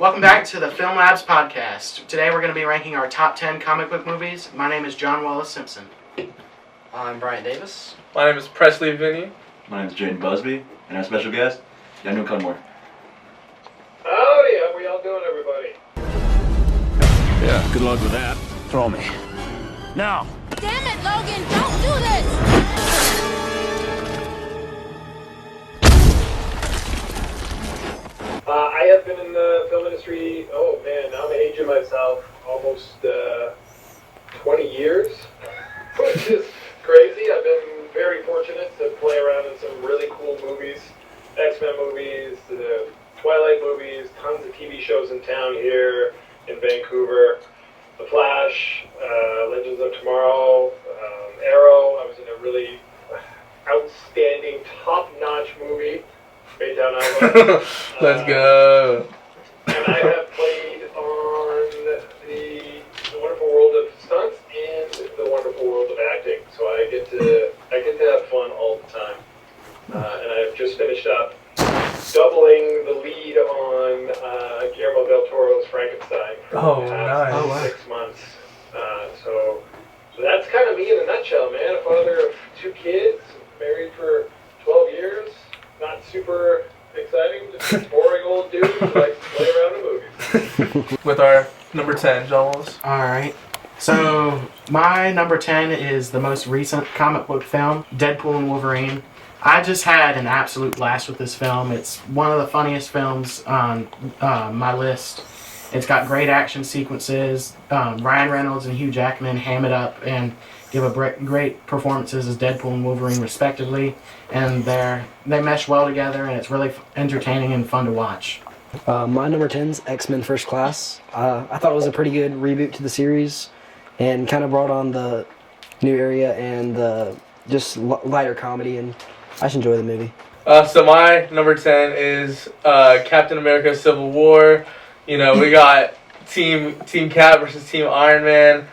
Welcome back to the Film Labs podcast. Today we're going to be ranking our top 10 comic book movies. My name is John Wallace Simpson. I'm Brian Davis. My name is Presley Vinny. My name is Jaden Busby, and our special guest, Daniel Cudmore. Howdy, how we all doing, everybody? Yeah, good luck with that. Throw me. Now! Damn it, Logan, don't do this! I have been in the film industry, now I'm aging myself, almost 20 years, which is crazy. I've been very fortunate to play around in some really cool movies, X-Men movies, the Twilight movies, tons of TV shows in town here in Vancouver, The Flash, Legends of Tomorrow, Arrow. I was in a really outstanding, top-notch movie, Baytown Island. Let's go. And I have played on the wonderful world of stunts and the wonderful world of acting. So I get to have fun all the time. And I've just finished up doubling the lead on Guillermo del Toro's Frankenstein for the past 6 months. So that's kind of me in a nutshell, man. A father of 2 kids, married for 12 years. Not super exciting, just a boring old dude who likes to play around in movies. With our number 10, John Wallace. Alright, so my number 10 is the most recent comic book film, Deadpool and Wolverine. I just had an absolute blast with this film. It's one of the funniest films on my list. It's got great action sequences. Ryan Reynolds and Hugh Jackman ham it up and give great performances as Deadpool and Wolverine respectively, and they mesh well together, and it's really entertaining and fun to watch. My number 10 is X-Men First Class. I thought it was a pretty good reboot to the series and kind of brought on the new area and the just lighter comedy, and I just enjoy the movie. So my number 10 is Captain America Civil War. You know, we got Team Cap versus Team Iron Man.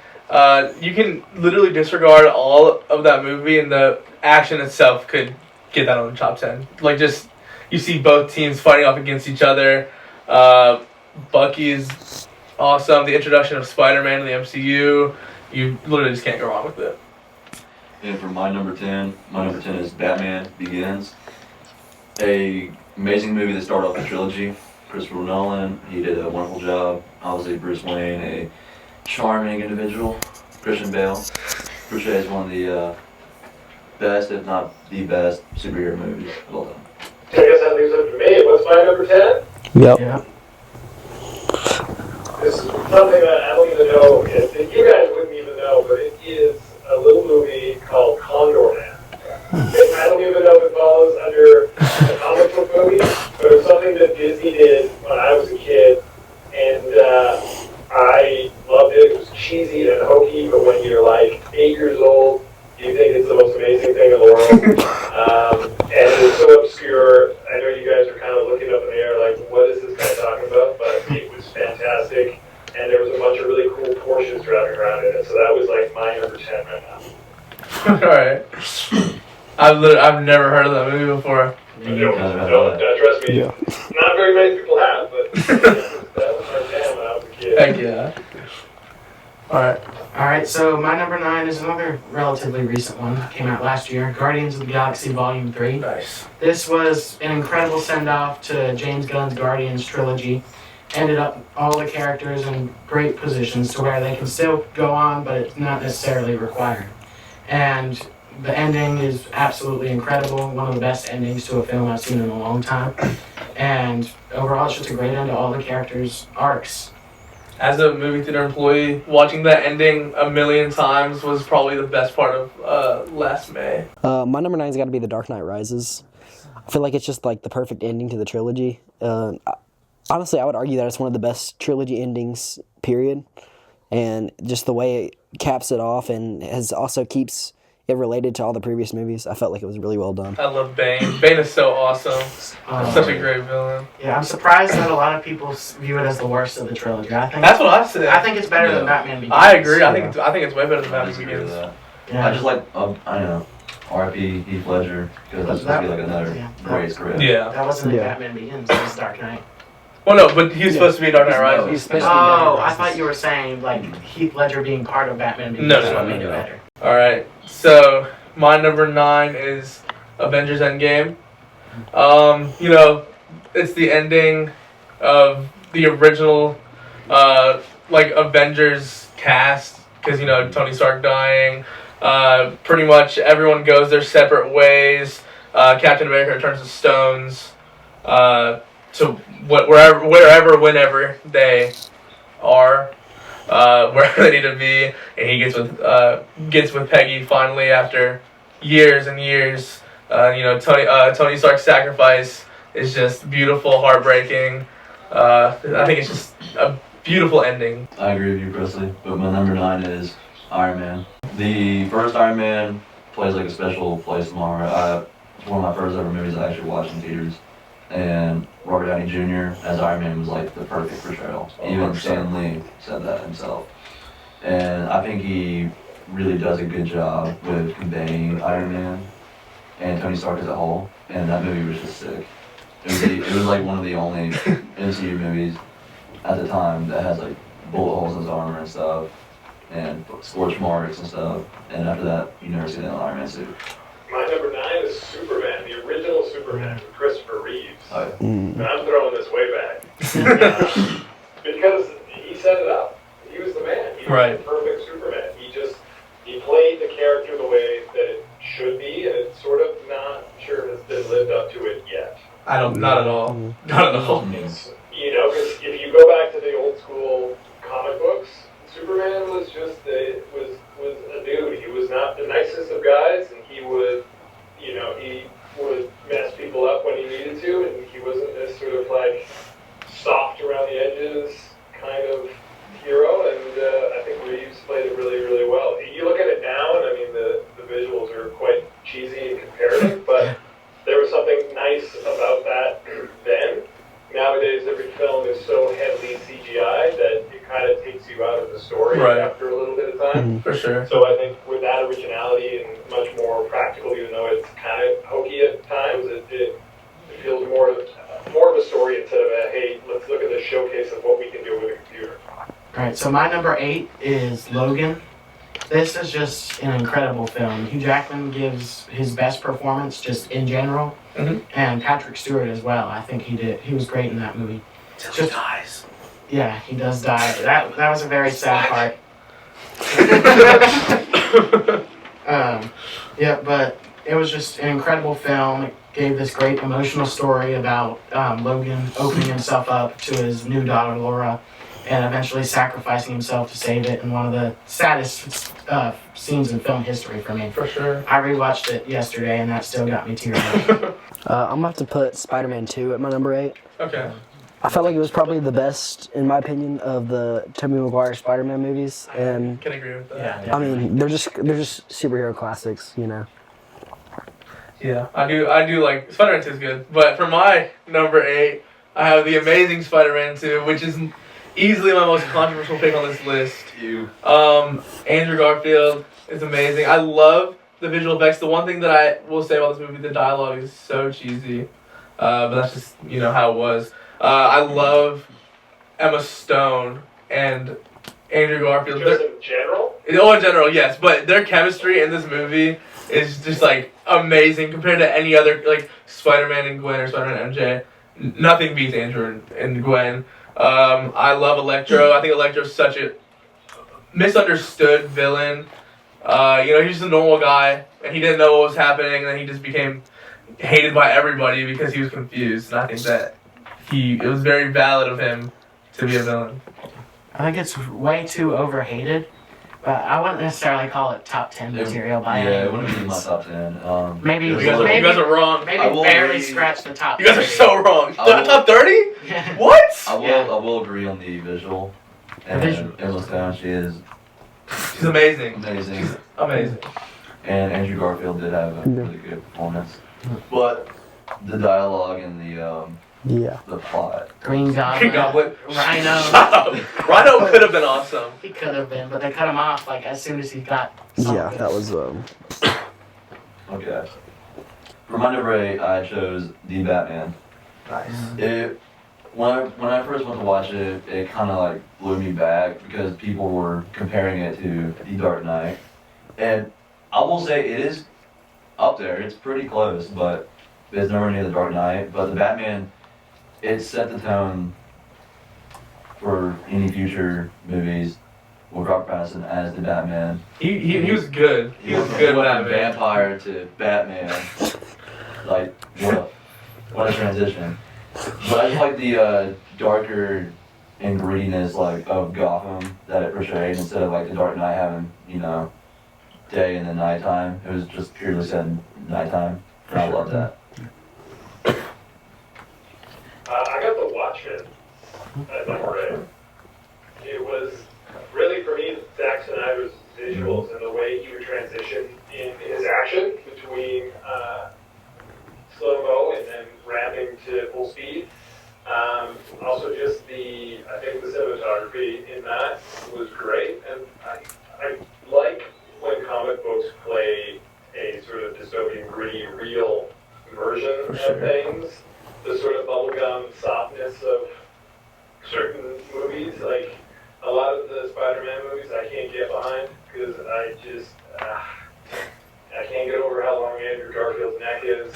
You can literally disregard all of that movie, and the action itself could get that on the top 10. Like, just, you see both teams fighting off against each other. Bucky is awesome. The introduction of Spider-Man in the MCU, you literally just can't go wrong with it. And for my number 10 is Batman Begins. A amazing movie that started off the trilogy. Christopher Nolan, he did a wonderful job. Obviously, Bruce Wayne, a charming individual. Christian Bale. Bruce Wayne is one of the best, if not the best, superhero movies of all time. I guess that leaves it to me. What's my number 10? Yep. Yeah. This is something that I don't even know if you guys wouldn't even know, but it is a little movie called Condor Man. I don't even know if it falls under a comic book movie, but it was something that Disney did when I was a kid, and I loved it. It was cheesy and hokey, but when you're like 8 years old, you think it's the most amazing thing in the world. And it was so obscure. I know you guys are kind of looking up in the air like, what is this guy talking about? But it was fantastic, and there was a bunch of really cool Porsches driving around in it. So that was like my number 10 right now. Alright. I've never heard of that movie before. No, trust me. Yeah. Not very many people have, but that was my jam when I was a kid. Heck yeah. Alright, so my number 9 is another relatively recent one. Came out last year, Guardians of the Galaxy Volume 3. Nice. This was an incredible send-off to James Gunn's Guardians trilogy. Ended up all the characters in great positions to where they can still go on, but it's not necessarily required. And the ending is absolutely incredible. One of the best endings to a film I've seen in a long time. And overall, it's just a great end to all the characters' arcs. As a movie theater employee, watching that ending a million times was probably the best part of last May. My number 9's got to be The Dark Knight Rises. I feel like it's just like the perfect ending to the trilogy. Honestly, I would argue that it's one of the best trilogy endings, period. And just the way it caps it off and also keeps it related to all the previous movies, I felt like it was really well done. I love Bane. Bane is so awesome. Such a great villain. Yeah, I'm surprised that a lot of people view it as the worst of the trilogy. I think That's what I said. I think it's better than Batman Begins. I agree. I think it's way better than I Batman disagree with Begins. that. Yeah. I just like, I don't know, R.I.P. Heath Ledger, because that's supposed to be like another great career. Yeah. That wasn't Yeah. Batman Begins. That was Dark Knight. Well, no, but he's supposed to be Dark Knight Rises. He's supposed to be Oh, Batman I thought Rises. you were saying like Heath Ledger being part of Batman. Because No, that's no, what no, made it no. better. All right, so my number 9 is Avengers Endgame. You know, it's the ending of the original, like Avengers cast, because you know Tony Stark dying. Pretty much everyone goes their separate ways. Captain America returns to Stones, to wherever, whenever they are. Wherever they need to be, and he gets with Peggy finally after years and years. You know, Tony Stark's sacrifice is just beautiful, heartbreaking. I think it's just a beautiful ending. I agree with you, Presley, but my number 9 is Iron Man. The first Iron Man plays like a special place in my heart. It's one of my first ever movies I actually watched in theaters. And Robert Downey Jr. as Iron Man was like the perfect portrayal. Even Stan Lee said that himself. And I think he really does a good job with conveying Iron Man and Tony Stark as a whole. And that movie was just sick. It was like one of the only MCU movies at the time that has like bullet holes in his armor and stuff, and scorch marks and stuff. And after that, you never see that in an Iron Man suit. My number 9 is Superman, the original Superman with Christopher Reeves. Oh, yeah. And I'm throwing this way back. Because he set it up. He was the man. He was Right. the perfect Superman. He played the character the way that it should be, and it's sort of not sure has been lived up to it yet. Not at all. Not at all. It's, you know, because if you go back to the old school comic books, Superman was just was a dude. He was not the nicest of guys, and he would mess people up when he needed to, and he wasn't this sort of like soft around the edges kind of hero. And I think Reeves played it really, really well. You look at it now, and I mean the visuals are quite cheesy and comparative, but there was something nice about that then. Nowadays, every film is so heavily CGI that it kind of takes you out of the story Right. after a little bit of time. For sure. So I think with that originality and much more practical, even though it's kind of hokey at times, it feels more of a story instead of a, hey, let's look at the showcase of what we can do with a computer. Alright, so my number 8 is Logan. This is just an incredible film. Hugh Jackman gives his best performance just in general, and Patrick Stewart as well. I think he was great in that movie. He dies. Yeah, he does die. That was a very sad part. Yeah, but it was just an incredible film. It gave this great emotional story about Logan opening himself up to his new daughter Laura, and eventually sacrificing himself to save it. In one of the saddest scenes in film history for me. For sure. I rewatched it yesterday, and that still got me teared up. I'm about to put Spider-Man 2 at my number 8. Okay. I felt like it was probably the best, in my opinion, of the Tobey Maguire Spider-Man movies, and Can agree with that. Yeah. I mean they're just superhero classics, you know. Yeah, I do like Spider-Man 2 is good, but for my number 8, I have the Amazing Spider-Man 2, which is easily my most controversial pick on this list. Andrew Garfield is amazing. I love the visual effects. The one thing that I will say about this movie, the dialogue is so cheesy, but that's just how it was. I love Emma Stone and Andrew Garfield. Just in general? In general, yes, but their chemistry in this movie is just like amazing compared to any other like Spider-Man and Gwen or Spider-Man and MJ. Nothing beats Andrew and Gwen. I love Electro. I think Electro's such a misunderstood villain. He's just a normal guy, and he didn't know what was happening, and then he just became hated by everybody because he was confused. And I think that it was very valid of him to be a villain. I think it's way too overhated, but I wouldn't necessarily call it top 10 material by Yeah, any it wouldn't be in my means. top 10. Maybe You it was guys, a little- you guys are wrong. Maybe I will barely agree. scratch the top. You guys are 30. so wrong. I will- Top 30? Yeah. What? I Yeah. will agree on the visual. And visual. Emma Stone, she is She's amazing. amazing. Amazing. And Andrew Garfield did have a really good performance. But the dialogue and the plot. Green Goblin. Goblin. Rhino. Shut up. Rhino could have been awesome. He could have been, but they cut him off like as soon as he got. Yeah, that was Okay. For my number 8, I chose The Batman. Nice. It when I first went to watch it, it kind of like blew me back because people were comparing it to The Dark Knight, and I will say it is up there. It's pretty close, but it's nowhere near The Dark Knight. But the Batman, it set the tone for any future movies with Robert Pattinson as the Batman. He was good. He was good From Batman. vampire to Batman. Like what a transition. But I just like the darker and grittiness like of Gotham that it portrayed instead of like the Dark Knight having, you know, day and then nighttime. It was just purely set in nighttime. And I love that. I got The Watchmen at number 8. It was really, for me, Zack Snyder's visuals and the way he would transition in his action between slow-mo and then ramping to full speed. Also just I think the cinematography in that was great. And I like when comic books play a sort of dystopian, gritty, real version of things. The sort of bubblegum softness of certain movies, like a lot of the Spider-Man movies I can't get behind because I just, I can't get over how long Andrew Garfield's neck is.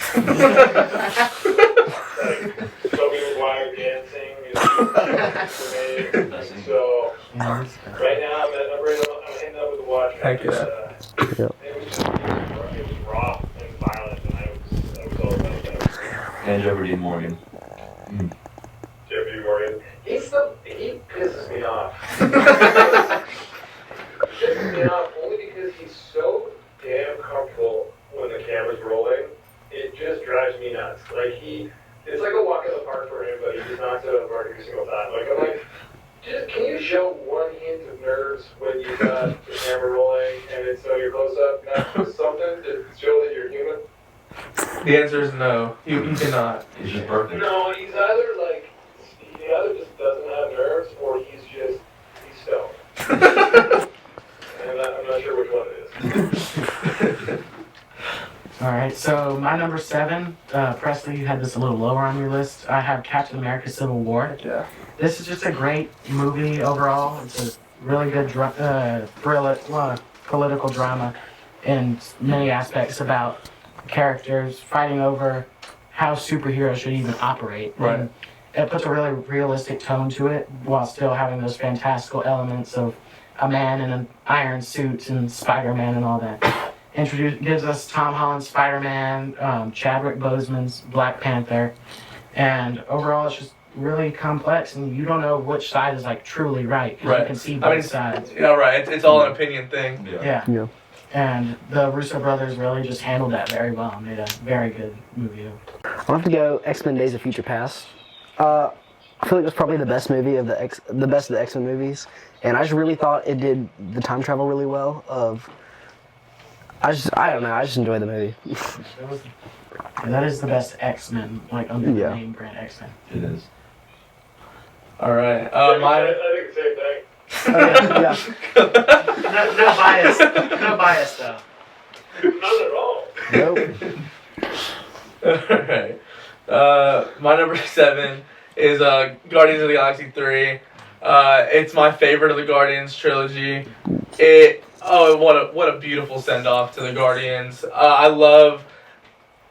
Like, Tobey Maguire dancing is amazing. So, right now I'm at number 8, I'm hitting up with The Watchmen. Heck yeah. It was raw and violent, and I was all about that. And Jeffrey Dean Morgan. Jeffrey Morgan. He pisses me off. He pisses me off only because he's so damn comfortable when the camera's rolling. It just drives me nuts. Like it's like a walk in the park for him, but he just knocks it out of the park every single time. Like I'm like, just can you show one hint of nerves when you've got the camera rolling and it's so you're close up, not just something to show that you're human? The answer is no. You cannot. He's just perfect. No, he either just doesn't have nerves or he's stoned. And I'm not sure which one it is. Alright, so my number 7, Presley, you had this a little lower on your list. I have Captain America Civil War. Yeah. This is just a great movie overall. It's a really good political drama in many aspects about characters fighting over how superheroes should even operate. Right. And it puts a really realistic tone to it while still having those fantastical elements of a man in an iron suit and Spider-Man and all that. Gives us Tom Holland's Spider-Man, Chadwick Boseman's Black Panther, and overall it's just really complex and you don't know which side is like truly right. 'Cause you can see both sides. Yeah, right. It's all an opinion thing. Yeah. And the Russo brothers really just handled that very well and made a very good movie. I'll have to go X-Men Days of Future Past. I feel like it was probably the best movie of the best of the X-Men movies, and I just really thought it did the time travel really well. I don't know, I just enjoyed the movie. That is the best X-Men, like under the Yeah. name brand X-Men. It is. All right. I think the same thing. Yeah. No bias. No bias though. Not at all. Nope. Alright. My number 7 is Guardians of the Galaxy 3. It's my favorite of the Guardians trilogy. What a beautiful send off to the Guardians. I love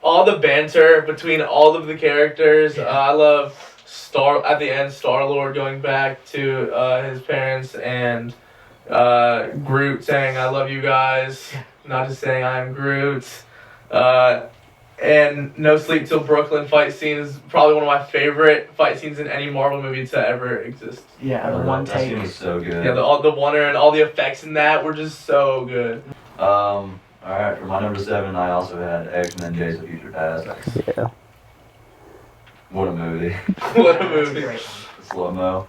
all the banter between all of the characters. I love at the end Star-Lord going back to his parents and Groot saying I love you guys, not just saying I am Groot. And No Sleep Till Brooklyn fight scene is probably one of my favorite fight scenes in any Marvel movie to ever exist. Yeah, the one That take. scene was so good. Yeah, the wonder and all the effects in that were just so good. Alright, for my number 7, I also had X-Men Days of Future Past. Yeah. What a movie. What a That's movie. great The slow-mo.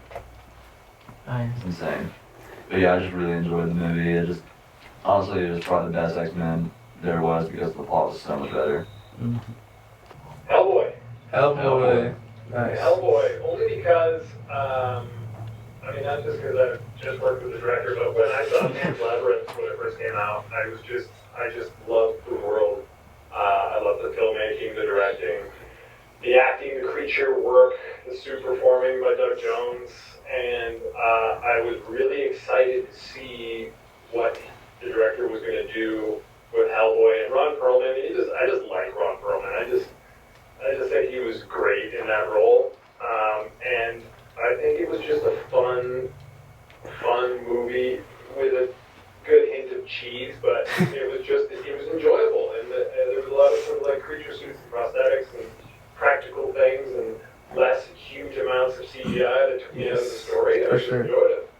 one. It's insane. But yeah, I just really enjoyed the movie. Honestly, it was probably the best X-Men there was because the plot was so much better. Hellboy. Hellboy. Nice. Hellboy, only because, not just because I just worked with the director, but when I saw Pan's Labyrinth when it first came out, I just loved the world. I loved the filmmaking, the directing, the acting, the creature work, The Suit performing by Doug Jones, and I was really excited to see what the director was going to do with Hellboy and Ron Perlman. I just like Ron Perlman. I just think he was great in that role, and I think it was just a fun movie with a good hint of cheese, but it was enjoyable, and there was a lot of sort of like creature suits and prosthetics and practical things and less huge amounts of CGI that took me out of the story. I For just sure. enjoyed it.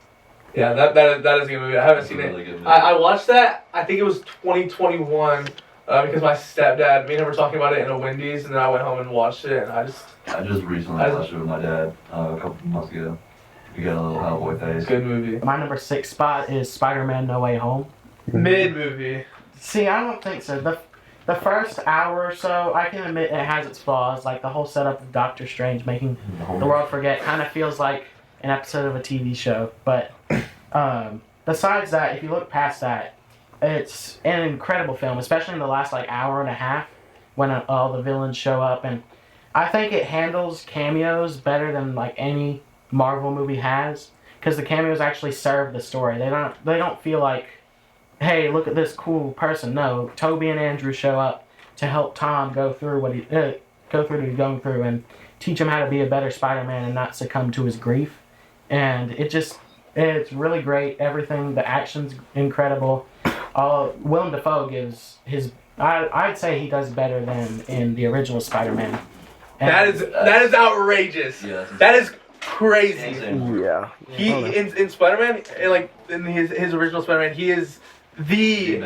Yeah, that is a good movie. I haven't seen Really it. good movie. I watched that. I think it was 2021 because my stepdad, me and him were talking about it in a Wendy's, and then I went home and watched it, and I just recently watched it with my dad a couple months ago. We got a little Hellboy face. good movie. My number 6 spot is Spider-Man No Way Home. Mid movie. See, I don't think so. The first hour or so, I can admit it has its flaws. Like the whole setup of Doctor Strange making the world forget kind of feels like an episode of a TV show. But besides that, if you look past that, it's an incredible film, especially in the last like hour and a half when all the villains show up. And I think it handles cameos better than like any Marvel movie has, because the cameos actually serve the story. They don't feel like, hey, look at this cool person. No, Toby and Andrew show up to help Tom go through what he's going through and teach him how to be a better Spider-Man and not succumb to his grief. And it's really great. Everything, the action's incredible. Willem Dafoe gives his. I'd say he does better than in the original Spider-Man. And That is outrageous. Yeah, That is crazy. insane. Yeah. He in Spider-Man, in his original Spider-Man, he is the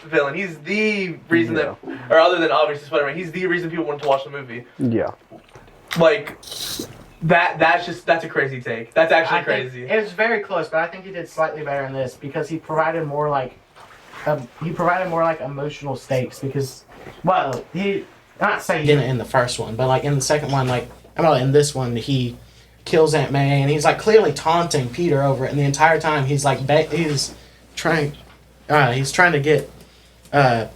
villain. He's the reason that, or other than obviously Spider-Man, he's the reason people wanted to watch the movie. Yeah. Like that's a crazy take. That's actually I think crazy. It was very close, but I think he did slightly better in this because he provided more like emotional stakes. Because, well, he not say he didn't in the first one, but like in the second one, like in this one, he kills Aunt May and he's like clearly taunting Peter over it, and the entire time he's like he's trying to get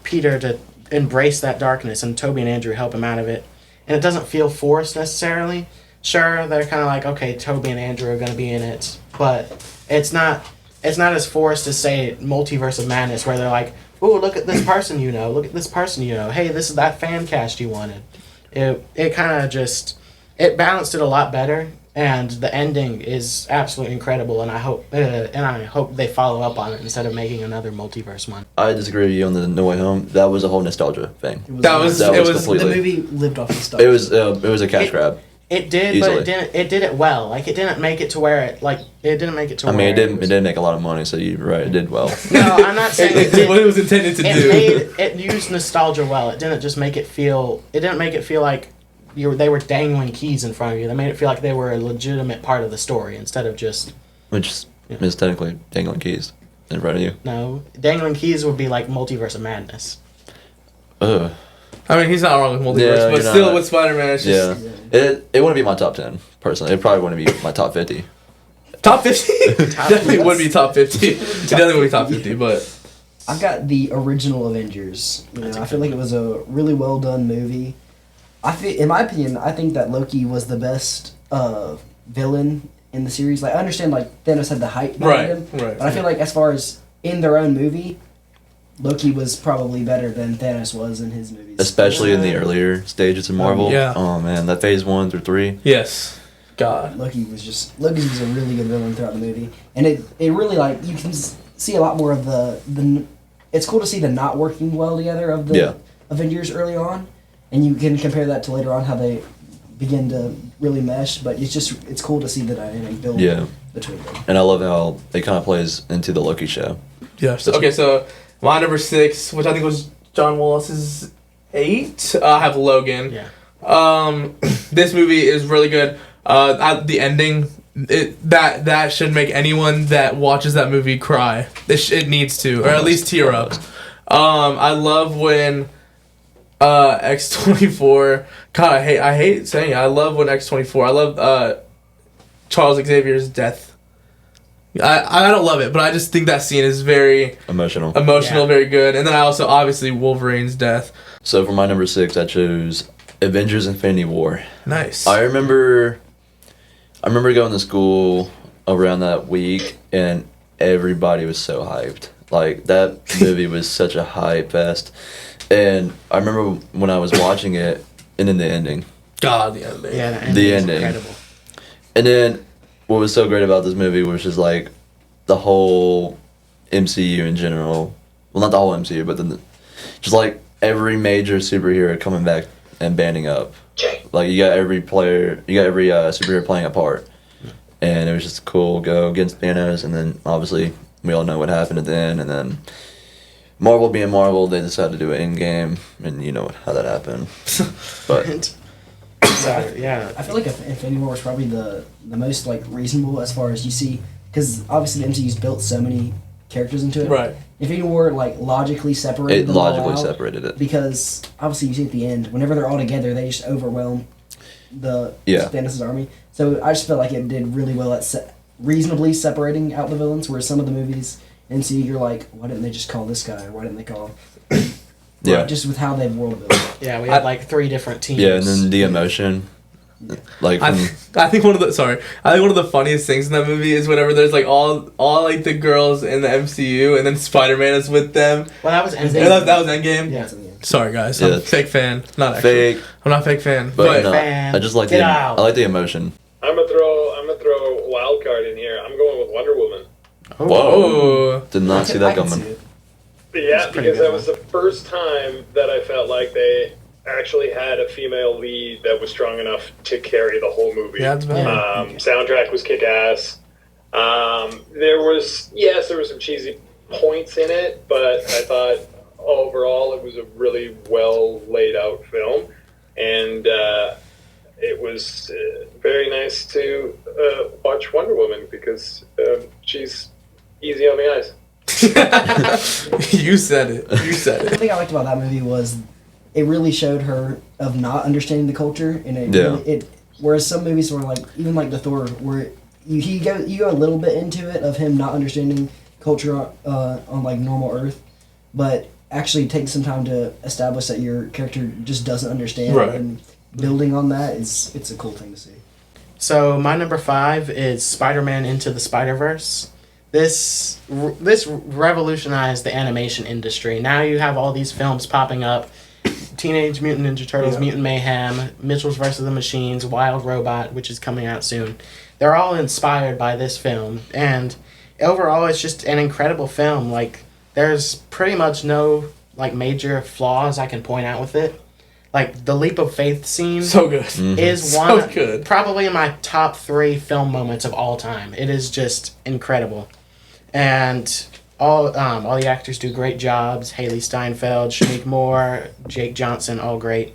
Peter to embrace that darkness, and Toby and Andrew help him out of it, and it doesn't feel forced necessarily. Sure, they're kind of like, okay, Toby and Andrew are going to be in it, but it's not as forced as, say, Multiverse of Madness, where they're like, ooh, look at this person you know, look at this person you know, hey, this is that fan cast you wanted. It kind of just, it balanced it a lot better, and the ending is absolutely incredible, and I hope they follow up on it instead of making another Multiverse one. I disagree with you on the No Way Home. That was a whole nostalgia thing. It was completely. the movie lived off nostalgia. It was a cash grab. It did, Easily. but it did it well. Like it didn't make it to where it didn't make it to. I mean, where it didn't was- make a lot of money, so you're right. It did well. No, I'm not saying it did. what it was intended to do. It used nostalgia well. It didn't just make it feel. It didn't make it feel like they were dangling keys in front of you. They made it feel like they were a legitimate part of the story instead of just Which is technically dangling keys in front of you. no. Dangling keys would be like Multiverse of Madness. Ugh. I mean, he's not wrong with multiverse, Yeah, but you're still not. with Spider-Man, it's Yeah. just It wouldn't be my top 10, personally. It probably wouldn't be my top 50. top 50. Definitely would be top 50. It definitely would be top 50, but I've got the original Avengers. I feel like it was a really well done movie. In my opinion, I think that Loki was the best villain in the series. Like, I understand like Thanos had the hype behind him, right. but I feel like as far as in their own movie, Loki was probably better than Thanos was in his movies. Especially in the earlier stages of Marvel. Yeah. Oh, man. That phase 1 through 3. Yes, God. Loki was a really good villain throughout the movie, and it really like you can see a lot more of the. It's cool to see the not working well together of the Avengers early on, and you can compare that to later on how they begin to really mesh. But it's cool to see the dynamic build between them. And I love how it kind of plays into the Loki show. Yeah. So my number 6, which I think was John Wallace's 8, I have Logan. Yeah. This movie is really good. The ending, that should make anyone that watches that movie cry. It needs to, or at least tear up. I love when X-24. God, I hate saying it. I love when X-24. I love Charles Xavier's death. I don't love it, but I just think that scene is very Emotional. very good. And then I also, obviously, Wolverine's death. So for my number 6, I chose Avengers: Infinity War. Nice. I remember going to school around that week, and everybody was so hyped. Like, that movie was such a hype fest. And I remember when I was watching it, and then the ending. God, the ending. Yeah, The is ending. incredible. And then what was so great about this movie was just like the whole MCU in general. Well, not the whole MCU, but just like every major superhero coming back and banding up. Like, you got every superhero playing a part. And it was just a cool go against Thanos, and then obviously we all know what happened at the end, and then Marvel being Marvel, they decided to do an Endgame, and you know how that happened. But So, yeah. I feel like Infinity War was probably the most like reasonable as far as you see, because obviously the MCU's built so many characters into it. Right. Infinity War like logically separated it them all logically out, separated it. because obviously you see at the end whenever they're all together they just overwhelm the Thanos' army. So I just felt like it did really well at reasonably separating out the villains, whereas some of the movies MCU you're like, why didn't they just call this guy, or why didn't they call? Yeah. Just with how they've world built. Yeah, we had like 3 different teams. Yeah, and then the emotion. Like, I think one of the funniest things in that movie is whenever there's like all like the girls in the MCU, and then Spider-Man is with them. Well, that was And Endgame. that was Endgame. Yeah. Sorry guys, Yeah, I'm a it's fake fan. Not actually. fake, I'm not a fake fan. but no, fan. I just like Get out. I like the emotion. I'm gonna throw a wild card in here. I'm going with Wonder Woman. Oh. Did not see that coming. Yeah, It's pretty because good that was the first time that I felt like they actually had a female lead that was strong enough to carry the whole movie. Yeah, that's bad. Soundtrack was kick-ass. There was some cheesy points in it, but I thought overall it was a really well laid out film, and it was very nice to watch Wonder Woman because she's easy on the eyes. You said it. The thing I liked about that movie was it really showed her of not understanding the culture, and whereas some movies were like, even like the Thor, where you go a little bit into it of him not understanding culture on like normal Earth, but actually take some time to establish that your character just doesn't understand, Right. and building on that it's a cool thing to see. So my number 5 is Spider-Man Into the Spider-Verse. This revolutionized the animation industry. Now you have all these films popping up. Teenage Mutant Ninja Turtles, Mutant Mayhem, Mitchell's vs. the Machines, Wild Robot, which is coming out soon. They're all inspired by this film. And overall, it's just an incredible film. Like, there's pretty much no like major flaws I can point out with it. Like, the leap of faith scene So good. is So one good. probably in my top 3 film moments of all time. It is just incredible, and all the actors do great jobs. Haley Steinfeld, Shanique Moore, Jake Johnson, all great.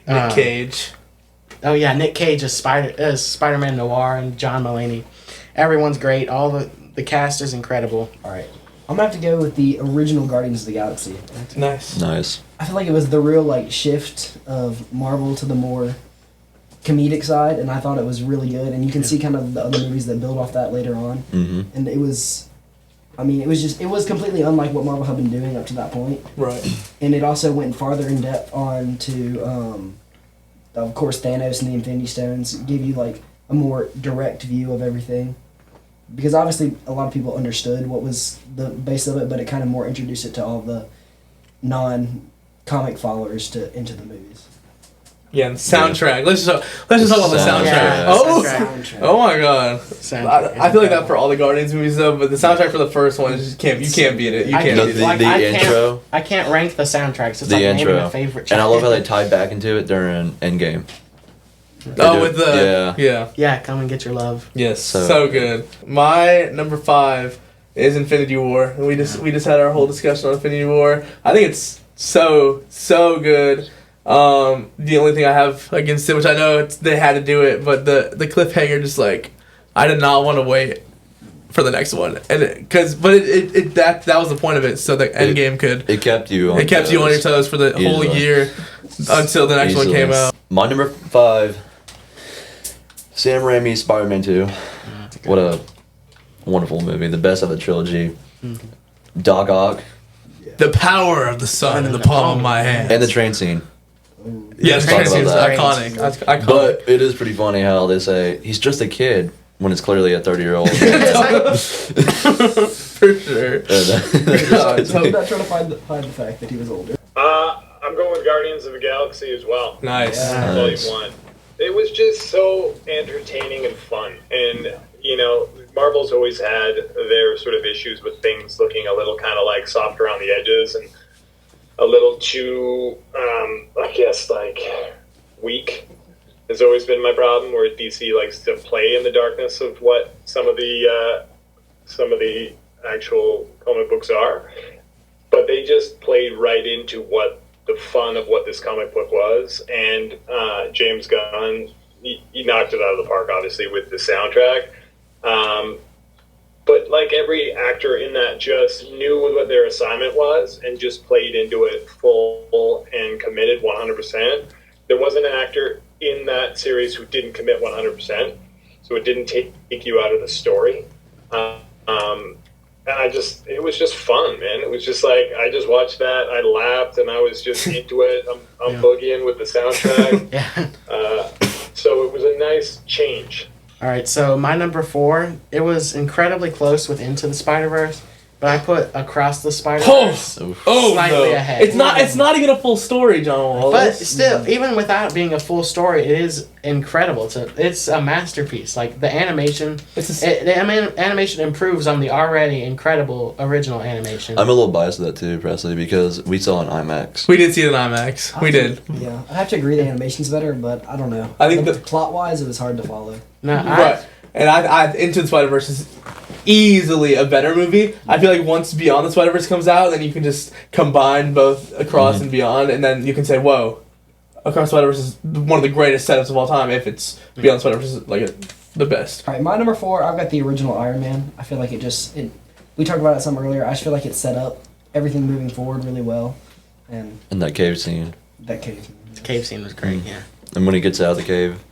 Nick Cage. Oh yeah, Nick Cage as Spider-Man Noir, and John Mulaney. Everyone's great. All the cast is incredible. All right, I'm gonna have to go with the original Guardians of the Galaxy. Nice. Nice. I feel like it was the real like shift of Marvel to the more comedic side, and I thought it was really good. And you can see kind of the other movies that build off that later on. Mm-hmm. And it was completely unlike what Marvel had been doing up to that point. Right. And it also went farther in depth on to, of course, Thanos and the Infinity Stones. It gave you like a more direct view of everything. Because obviously a lot of people understood what was the base of it, but it kind of more introduced it to all the non-comic followers into the movies. Yeah, and the soundtrack. Let's just talk about the soundtrack. Yeah, Oh, soundtrack. oh my god. Soundtrack is I feel like that incredible. for all the Guardians movies though, but the soundtrack for the first one is just you can't beat it. You I can't can't- beat it. like, the I can't- intro. I can't rank the soundtracks. It's The like naming intro. a favorite. And I love how they chapter. tied back into it during Endgame. Oh, do- with the yeah. Yeah, come and get your love. Yes, So- so good. My number 5 is Infinity War. And we just had our whole discussion on Infinity War. I think it's so good. The only thing I have against it, which I know they had to do it, but the cliffhanger just like I did not want to wait for the next one, and that was the point of it, so the Endgame could It kept you on your toes for the whole Easily. year until the next one came out. My number 5, Sam Raimi's Spider-Man 2. What a wonderful movie. The best of the trilogy. Doc Ock The power of the sun in the palm of my hand. and the train scene. Yeah, Let's talk about Transhuman's that. iconic. That's iconic. But it is pretty funny how they say he's just a kid when it's clearly a 30-year-old. For sure. So I'm not trying to hide the fact that he was older. I'm going with Guardians of the Galaxy as well. Nice. Yeah. Volume 1. It was just so entertaining and fun. And, you know, Marvel's always had their sort of issues with things looking a little kind of like soft around the edges and a little too, I guess, like, weak. Has always been my problem, where DC likes to play in the darkness of what some of the actual comic books are. But they just played right into what the fun of what this comic book was, and James Gunn, he knocked it out of the park, obviously, with the soundtrack. But like every actor in that just knew what their assignment was and just played into it full and committed 100%. There wasn't an actor in that series who didn't commit 100%, so it didn't take you out of the story. And it was just fun, man. It was just like, I just watched that, I laughed, and I was just into it. I'm boogieing with the soundtrack. So it was a nice change. All right, so my number 4, it was incredibly close with Into the Spider-Verse, but I put Across the Spider-Verse slightly ahead. It's not even a full story, John Wall. But still, even without being a full story, it is incredible. It's a masterpiece. Like, the animation, animation improves on the already incredible original animation. I'm a little biased to that too, Presley, because we saw it in IMAX. We did see it in IMAX. We did. Yeah, I have to agree the animation's better, but I don't know. I think plot-wise, it was hard to follow. Right. And I Into the Spider-Verse is easily a better movie. I feel like once Beyond the Spider-Verse comes out, then you can just combine both Across and Beyond, and then you can say, whoa, Across the Spider-Verse is one of the greatest setups of all time, if it's Beyond the Spider-Verse is like the best. All right, my number 4, I've got the original Iron Man. I feel like we talked about it some earlier. I just feel like it set up everything moving forward really well. And that cave scene. That cave scene. The cave scene was great, yeah. And when he gets out of the cave,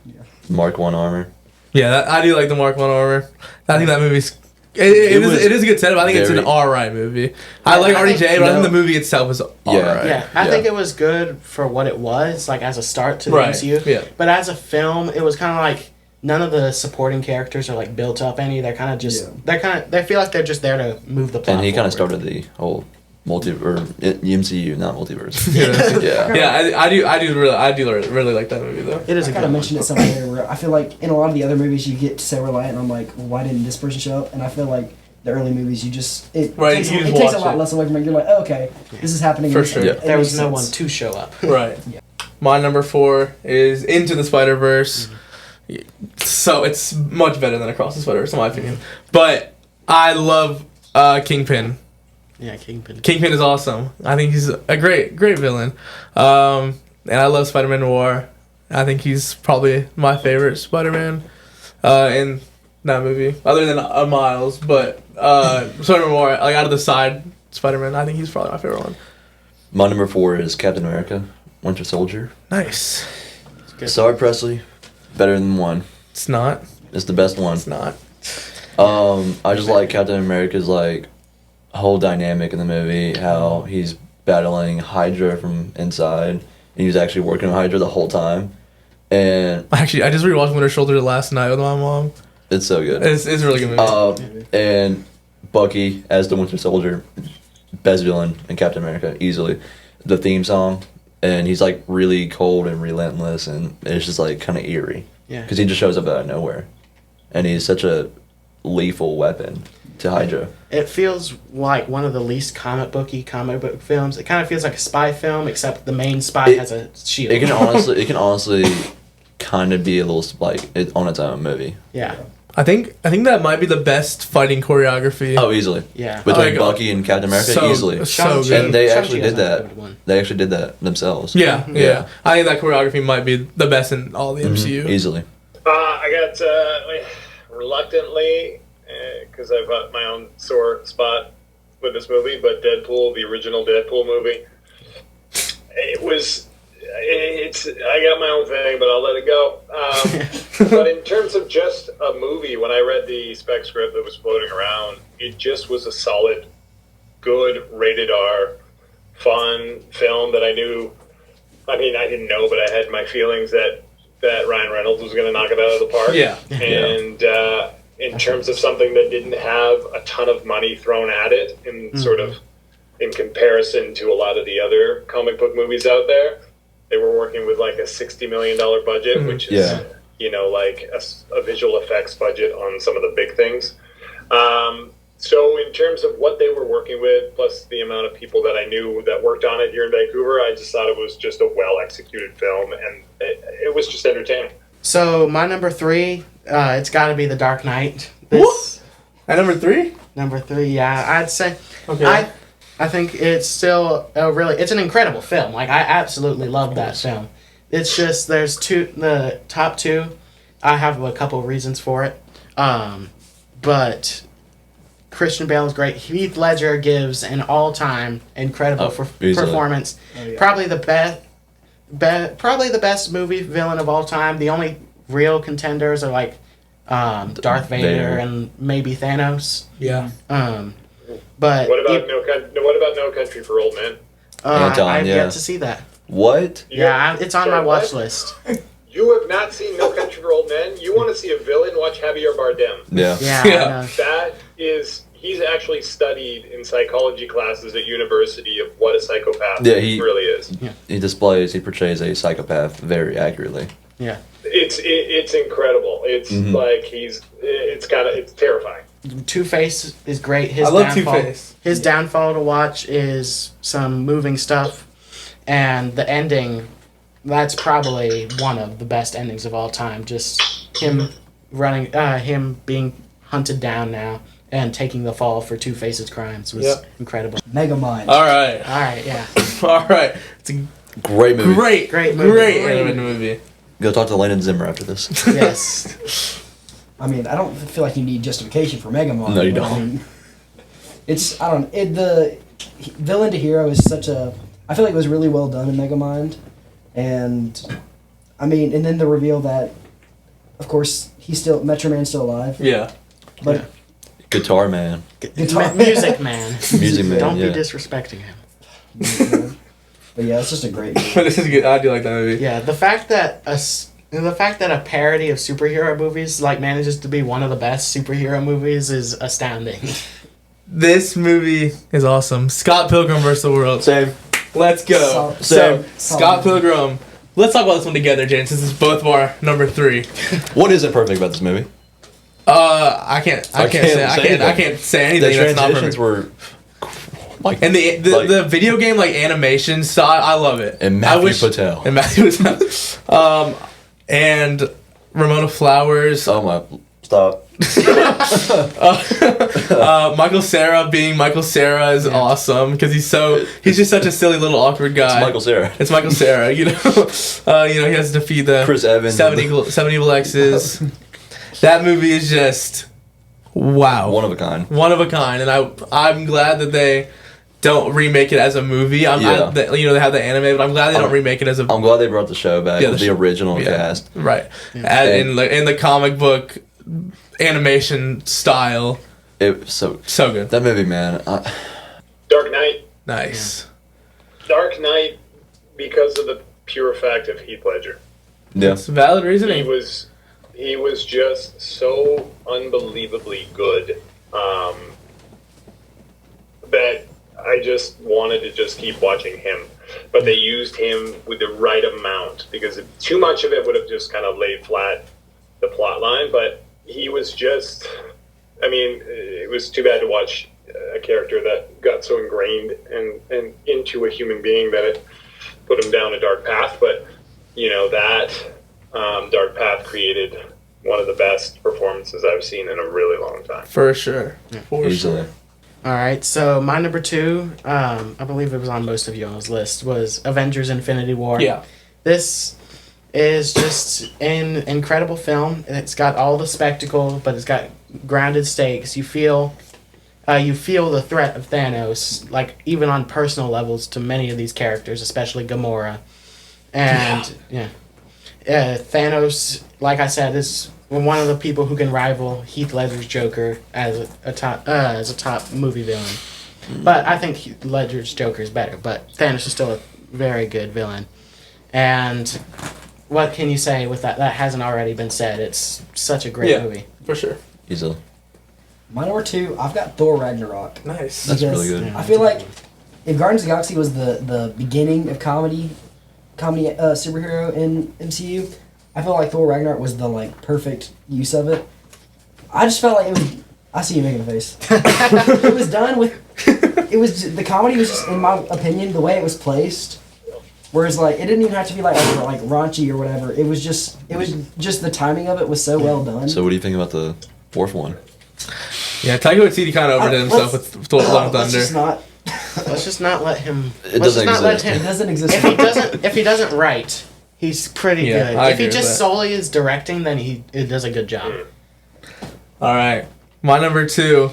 Mark 1 armor. Yeah, I do like the Mark 1 armor. I think that movie's... It is a good setup. I think it's an alright movie. I like RDJ, but I think the movie itself is alright. Yeah, I think it was good for what it was, like as a start to the MCU. Yeah. But as a film, it was kind of like none of the supporting characters are like built up any. They're kind of just they feel like they're just there to move the plot. And he kind of started the whole MCU, not multiverse. I do really like that movie though. It is. I kind of mentioned it somewhere where I feel like in a lot of the other movies you get so reliant on like, well, why didn't this person show up? And I feel like the early movies it takes a lot less away from it. You're like, oh, okay, this is happening. For sure. There was no one to show up. Right. Yeah. My number 4 is Into the Spider-Verse. So it's much better than Across the Spider-Verse in my opinion. But I love Kingpin. Yeah, Kingpin. Kingpin is awesome. I think he's a great villain. And I love Spider-Man Noir. I think he's probably my favorite Spider-Man in that movie, other than Miles. But Spider-Man Noir, like out of the side Spider-Man, I think he's probably my favorite one. My number 4 is Captain America, Winter Soldier. Nice. Sorry, Presley. Better than 1. It's not. It's the best one. It's not. I just like Captain America's like whole dynamic in the movie, how he's battling Hydra from inside, and he's actually working on Hydra the whole time. And actually, I just rewatched Winter Soldier last night with my mom. It's so good. It's a really good movie. And Bucky as the Winter Soldier, best villain in Captain America, easily. The theme song, and he's like really cold and relentless, and it's just like kind of eerie. Yeah. Because he just shows up out of nowhere, and he's such a lethal weapon to Hydra. It feels like one of the least comic book films. It kind of feels like a spy film, except the main spy has a shield. It can honestly kind of be a little like on its own movie. Yeah. I think that might be the best fighting choreography. Oh, easily. Yeah. Between Bucky and Captain America, easily. So good. And they actually did that. They actually did that themselves. Yeah. I think that choreography might be the best in all the MCU. Easily. I got reluctantly, because I've got my own sore spot with this movie, but Deadpool, the original Deadpool movie, I got my own thing, but I'll let it go. But in terms of just a movie, when I read the spec script that was floating around, it just was a solid, good, rated R, fun film that I knew I mean, I didn't know, but I had my feelings that Ryan Reynolds was going to knock it out of the park. Yeah. And in terms of something that didn't have a ton of money thrown at it, in sort of in comparison to a lot of the other comic book movies out there, they were working with like a $60 million budget, which is like a visual effects budget on some of the big things. So in terms of what they were working with, plus the amount of people that I knew that worked on it here in Vancouver, I just thought it was just a well-executed film, and it was just entertaining. So my number 3, it's got to be The Dark Knight. What? At number 3? Number 3, yeah, I'd say. Okay. I think it's still it's an incredible film. Like, I absolutely love that film. It's just there's the top 2. I have a couple of reasons for it, but Christian Bale is great. Heath Ledger gives an all-time incredible performance. Oh, yeah. Probably the best movie villain of all time. The only real contenders are like Darth Vader and maybe Thanos. Yeah. But what about No Country for Old Men? I've yet to see that. What? Yeah, it's on my watch list. You have not seen No Country for Old Men? You want to see a villain? Watch Javier Bardem. Yeah. Yeah. That is, he's actually studied in psychology classes at university of what a psychopath really is. Yeah. He portrays a psychopath very accurately. Yeah. It's incredible. It's like it's terrifying. Two-Face is great. I love Two-Face. His downfall to watch is some moving stuff, and the ending, that's probably one of the best endings of all time. Just him him being hunted down now and taking the fall for Two-Face's crimes was incredible. Megamind. All right, yeah. All right. It's a great movie. Great movie. Great animated movie. Go talk to Landon Zimmer after this. Yes. I mean, I don't feel like you need justification for Megamind. No, you but, don't. I mean, the villain to hero is such a. I feel like it was really well done in Megamind, and I mean, and then the reveal that, of course, Metro Man's still alive. Yeah. But Guitar Man. Music Man. Music Man. Don't be disrespecting him. But yeah, it's just a great movie. This is good. I do like that movie. Yeah, the fact that a parody of superhero movies manages to be one of the best superhero movies is astounding. This movie is awesome. Scott Pilgrim vs. the World. Same. Let's go. Scott Pilgrim. Let's talk about this one together, James, since it's both of our number 3. What isn't perfect about this movie? I can't say anything. The that's not transitions perfect. were and the video game animation style, I love it. And Matthew Patel. And Ramona Flowers. Oh my! Stop. Michael Cera being Michael Cera is awesome because he's just such a silly little awkward guy. It's Michael Cera. He has to defeat the Chris Evans. 7 Evil X's. That movie is just wow. One of a kind. And I'm glad that they don't remake it as a movie. They have the anime, but I'm glad they don't remake it as a. I'm glad they brought the show back with the original cast. Right. In the comic book animation style. It was so good. That movie, man. Dark Knight. Nice. Yeah. Dark Knight, because of the pure fact of Heath Ledger. Yeah. It's valid reasoning. He was just so unbelievably good that I just wanted to just keep watching him. But they used him with the right amount, because too much of it would have just kind of laid flat the plot line. But he was just, it was too bad to watch a character that got so ingrained and into a human being that it put him down a dark path. But, that dark path created one of the best performances I've seen in a really long time. For sure. Easily. All right, so my number 2, I believe it was on most of y'all's list, was Avengers: Infinity War. Yeah. This is just an incredible film. It's got all the spectacle, but it's got grounded stakes. You feel the threat of Thanos, even on personal levels, to many of these characters, especially Gamora. And Thanos, like I said, is one of the people who can rival Heath Ledger's Joker as a top movie villain. But I think Heath Ledger's Joker is better. But Thanos is still a very good villain. And what can you say with that? That hasn't already been said. It's such a great Yeah. movie. For sure. Easily. My number 2, I've got Thor Ragnarok. Nice. That's Because really good. Yeah. I feel like if Guardians of the Galaxy was the beginning of comedy superhero in MCU, I feel like Thor Ragnarok was the like perfect use of it. I just felt like it was. I see you making a face. It was done with. It was the comedy was just, in my opinion, the way it was placed. Whereas like it didn't even have to be like raunchy or whatever. It was just the timing of it was so well done. So what do you think about the fourth one? Yeah, Taika Waititi kind of overdid himself with Thor: Love and Let's just Thunder. not. Let's just not let him. It let's doesn't just not let exist. him. It doesn't exist. If he doesn't write, he's pretty Yeah, good. I If he agree with just that. solely is directing, then he does a good job. All right, my number 2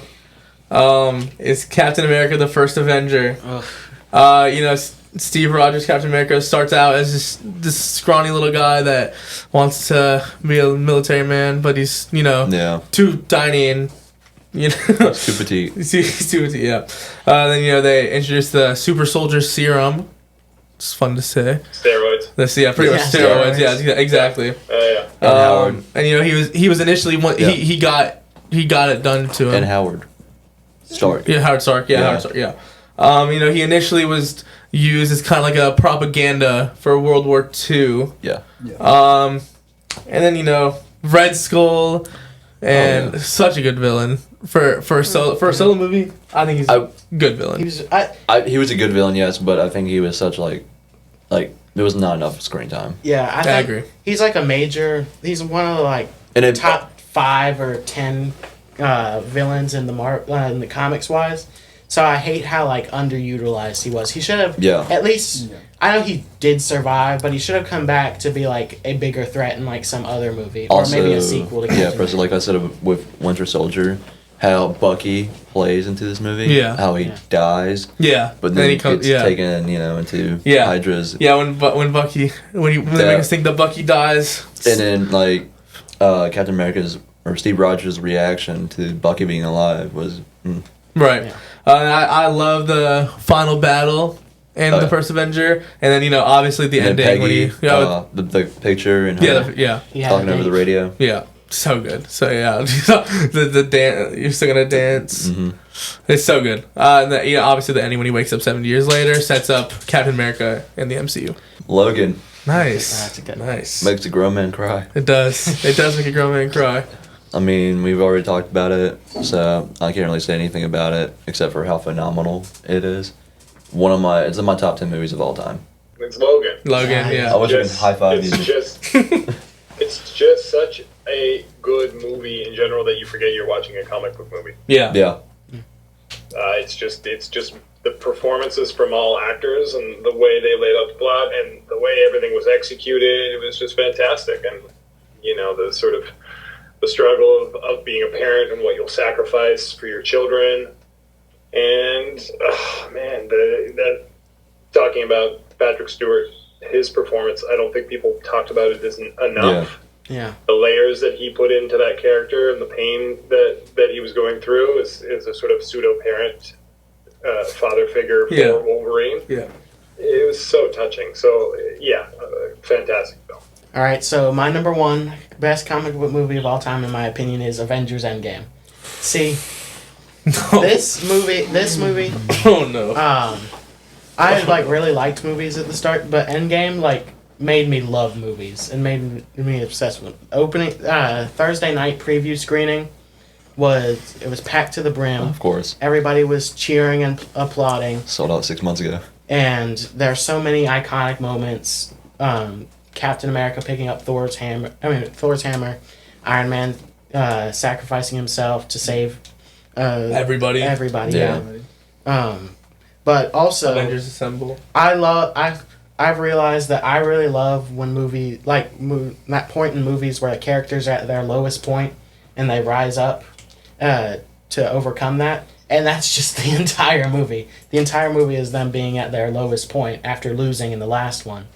is Captain America: The First Avenger. Ugh. Steve Rogers, Captain America, starts out as this scrawny little guy that wants to be a military man, but he's Yeah. too tiny and Too petite. he's too petite, yeah. Then they introduce the super soldier serum. It's fun to say. Steroids. Pretty much Yeah, steroids. steroids. Yeah, exactly. Yeah. And Howard. And he was initially Yeah. he got it done to him. And Howard. Stark. Yeah, Howard Stark. Yeah, Yeah. Howard Stark. Yeah. He initially was used as kind of like a propaganda for World War II. Yeah. And then Red Skull, and such a good villain for a solo movie. I think he's a good villain. He was a good villain, yes, but I think he was such like there was not enough screen time. Yeah, I think agree. He's like a major. He's one of the And it, top 5 or 10 villains in the comics wise. So I hate how underutilized he was. He should have at least. I know he did survive, but he should have come back to be a bigger threat in some other movie also, or maybe a sequel to Captain President, like I said with Winter Soldier, how Bucky plays into this movie. Yeah. How he dies. Yeah. But then he he comes. gets taken, into Yeah. Hydra's. Yeah, when Bucky they make us think that Bucky dies. And then Captain America's or Steve Rogers' reaction to Bucky being alive was Right. Yeah. I love the final battle in the First Avenger, and then obviously the and ending then when Peggy, the picture and her He had talking a over the date. radio. yeah, so good. So yeah, the dance. You're still gonna dance. Mm-hmm. It's so good. And obviously the ending when he wakes up 70 years later sets up Captain America in the MCU. Logan Nice. That's a good one. Nice. makes a grown man cry. It does. It does make a grown man cry. I mean, we've already talked about it, so I can't really say anything about it except for how phenomenal it is. It's in my top 10 movies of all time. It's Logan. Logan. I Yeah. wish I could high five It's you. just such a good movie in general that you forget you're watching a comic book movie. Yeah. Yeah, It's just the performances from all actors and the way they laid out the plot and the way everything was executed. It was just fantastic. And the sort of the struggle of being a parent and what you'll sacrifice for your children. And that talking about Patrick Stewart, his performance, I don't think people talked about it enough. Yeah. The layers that he put into that character and the pain that he was going through is a sort of pseudo parent, father figure for Wolverine. Yeah. It was so touching. So fantastic film. All right, so my number 1 best comic book movie of all time, in my opinion, is Avengers: Endgame. See, this movie. Oh no. I really liked movies at the start, but Endgame made me love movies and made me obsessed with them. Opening Thursday night preview screening was packed to the brim. of course. Everybody was cheering and applauding, Sold out 6 months ago. and there's so many iconic moments. Captain America picking up Thor's hammer, Iron Man sacrificing himself to save Everybody. yeah. But also Avengers Assemble. I've realized that I really love when that point in movies where the characters are at their lowest point and they rise up to overcome that. And that's just the entire movie. The entire movie is them being at their lowest point after losing in the last one.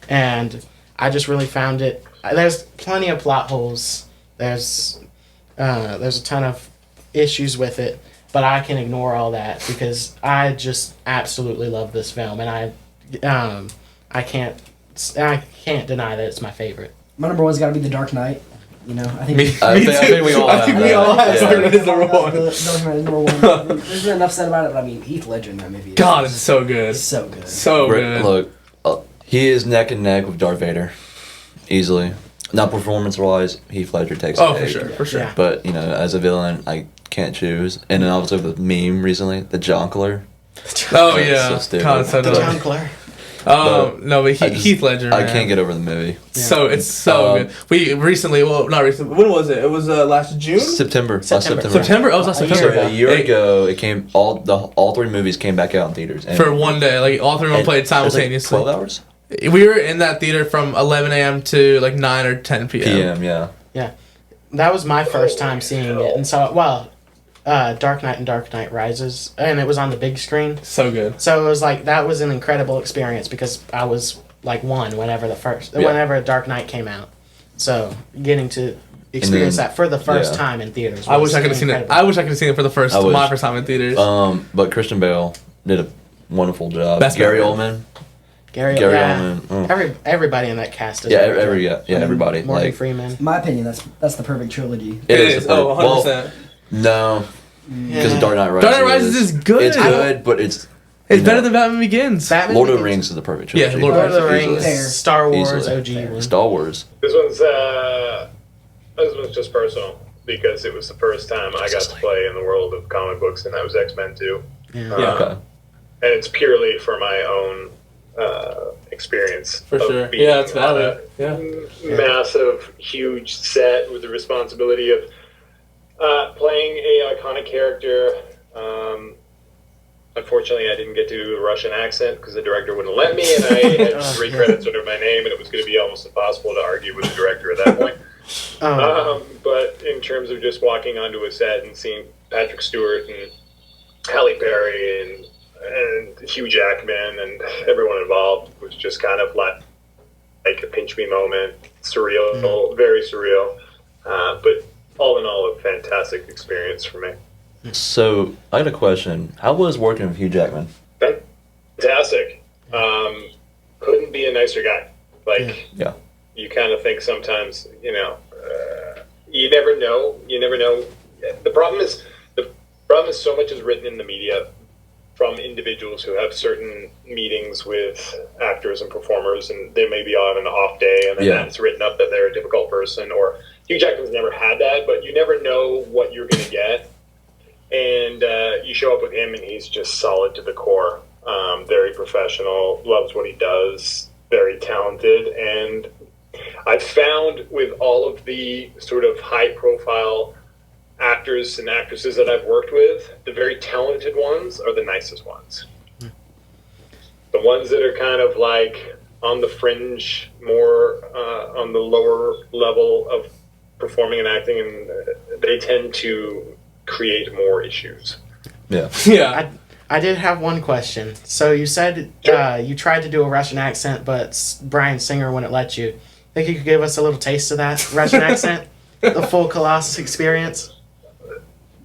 And I just really found it. There's plenty of plot holes. There's a ton of issues with it, but I can ignore all that because I just absolutely love this film, and I can't I can't deny that it's my favorate. My number one's got to be The Dark Knight. You know, I think. Me I too. think we all I have think we that. all have Yeah. Dark Knight as number one. The Dark Knight is number one. There's been enough said about it, but I mean, Heath Ledger in that movie. God, it's so good. so good. So good. Look, he is neck and neck with Darth Vader, easily. Not performance-wise, Heath Ledger takes. Oh, the for cake. sure, for sure. Yeah. But you know, as a villain, I can't choose. And then obviously the meme recently, the Jonkler. Oh That's yeah, so stupid. God, so The dumb. Jonkler. No, but I just- Heath Ledger. I man. can't get over the movie. So it's so good. We recently, well, not recently. When was it? It was last June. September. September. Oh, it was last A year September. So a year Hey, ago, it came all three movies came back out in theaters. And, for one day. Like all three of them and played it was like simultaneously. 12 hours. We were in that theater from 11 a.m. to like 9 or 10 p.m. PM, yeah. That was my first time seeing it, and so Dark Knight and Dark Knight Rises, and it was on the big screen. So good. So it was like that was an incredible experience because I was like whenever Dark Knight came out. So getting to experience that for the first yeah. time in theaters. I wish was I could have seen it. incredible. I wish I could have seen it for the first I wish. my first time in theaters. But Christian Bale did a wonderful job. Best Gary Batman. Oldman. Gary Oldman. Oh. Everybody in that cast is Yeah, a great job. everybody. Morgan Like Freeman. In my opinion, that's the perfect trilogy. it is. Oh, 100%. Well, no, because of Dark Knight Rises. Dark Knight Rises is good. It's good, but it's It's better than Batman Begins. Batman Lord of the Begins. Rings is the perfect Yeah, trilogy. Lord Lord of the Easily. Rings, Fair. Star Wars, Easily. OG one. Star Wars. This one's just personal because it was the first time I got to play in the world of comic books, and that was X-Men 2. Yeah. Yeah. Okay. And it's purely for my own experience. For of sure. being Yeah, it's on valid. a Yeah. massive, huge set with the responsibility of playing a iconic character. Unfortunately, I didn't get to do a Russian accent because the director wouldn't let me, and I had 3 credits under my name, and it was going to be almost impossible to argue with the director at that point. But in terms of just walking onto a set and seeing Patrick Stewart and Halle Berry and Hugh Jackman and everyone involved was just kind of like a pinch me moment, surreal, very surreal. But all in all, a fantastic experience for me. So I got a question. How was working with Hugh Jackman? Fantastic. Couldn't be a nicer guy. Like, Yeah. you kind of think sometimes, you never know. You never know. The problem is so much is written in the media from individuals who have certain meetings with actors and performers, and they may be on an off day, and then Yeah. it's written up that they're a difficult person. Or Hugh Jackman's never had that, but you never know what you're going to get. And you show up with him, and he's just solid to the core. Very professional, loves what he does, very talented. And I've found with all of the sort of high-profile actors and actresses that I've worked with, the very talented ones are the nicest ones. The ones that are kind of like on the fringe, more on the lower level of performing and acting, and they tend to create more issues. Yeah. Yeah. I did have one question. So you said you tried to do a Russian accent, but Bryan Singer wouldn't let you. Think you could give us a little taste of that Russian accent? The full Colossus experience?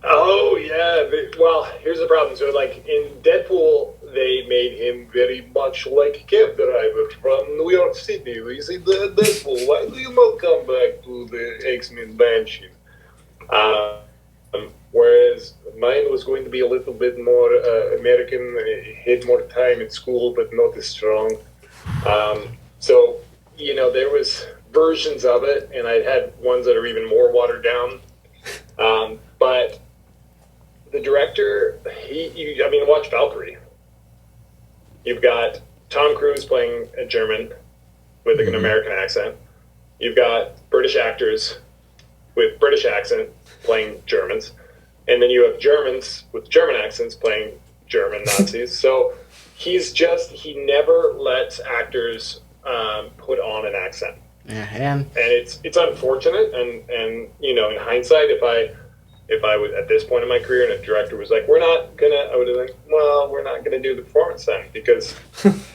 Oh, yeah. Well, here's the problem. So, like, in Deadpool, they made him very much like a cab driver from New York City. We see the Deadpool. Why do you not come back to the X-Men Banshee? Whereas mine was going to be a little bit more American, had more time at school, but not as strong. So, there was versions of it, and I had ones that are even more watered down. But the director, watch Valkyrie. You've got Tom Cruise playing a German with an American accent. You've got British actors with British accent playing Germans. And then you have Germans with German accents playing German Nazis. So he never lets actors put on an accent. Yeah, and it's unfortunate. And in hindsight, if I was at this point in my career and a director was like, I would have been like, well, we're not gonna do the performance then, because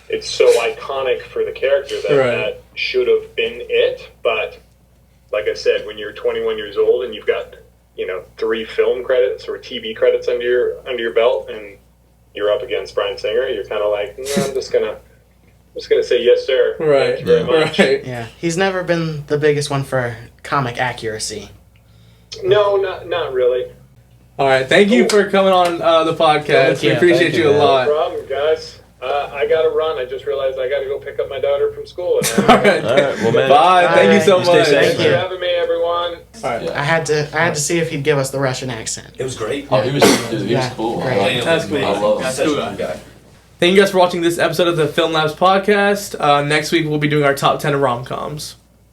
it's so iconic for the character that that should have been it. But like I said, when you're 21 years old and you've got 3 film credits or TV credits under your belt, and you're up against Bryan Singer, you're kind of like, I'm just gonna just going to say yes, sir. Right. Thank you very much. Right. Yeah, he's never been the biggest one for comic accuracy. No, not really. All right. Thank you for coming on the podcast. Thank We you. appreciate Thank you you, a man. No lot. problem, guys. I got to run. I just realized I got to go pick up my daughter from school. All right. All right, well, man. Bye. Thank you so You stay much. safe, Thanks you. for having me, everyone. All right. Yeah. I had to see if he'd give us the Russian accent. It was great. Oh, he was, dude, he was Yeah, cool. great. I That's cool. love him. He's such a cool guy. Thank you guys for watching this episode of the Film Labs podcast. Next week we'll be doing our top 10 rom-coms.